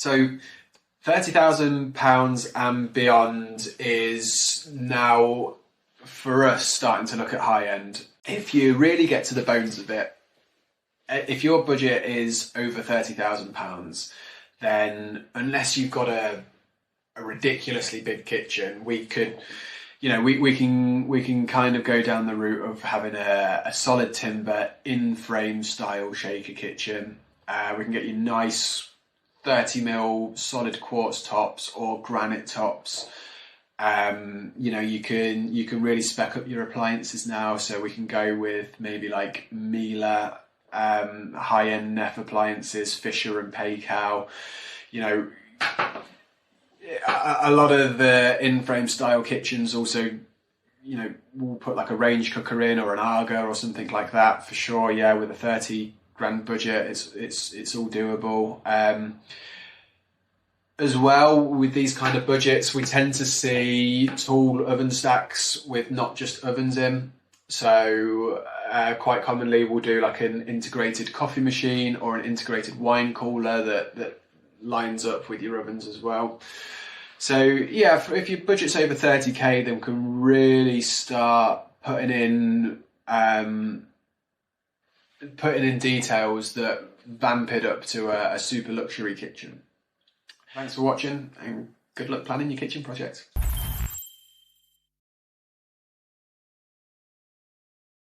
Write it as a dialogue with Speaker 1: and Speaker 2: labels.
Speaker 1: So £30,000 and beyond is now, for us, starting to look at high end. If you really get to the bones of it, if your budget is over £30,000, then unless you've got a ridiculously big kitchen, we could, we can kind of go down the route of having a solid timber in frame style shaker kitchen. We can get you nice 30mm solid quartz tops or granite tops. You can really spec up your appliances now, so we can go with maybe like Miele, high-end Neff appliances, Fisher and Paykel. A lot of the in-frame style kitchens also, we'll put like a range cooker in or an Arga or something like that for sure. Yeah, with a 30 grand budget, it's all doable. As well, with these kind of budgets, we tend to see tall oven stacks with not just ovens in. So quite commonly we'll do like an integrated coffee machine or an integrated wine cooler that lines up with your ovens as well. So yeah, if your budget's over 30k, then we can really start putting in details that vamp it up to a super luxury kitchen. Thanks for watching, and good luck planning your kitchen project.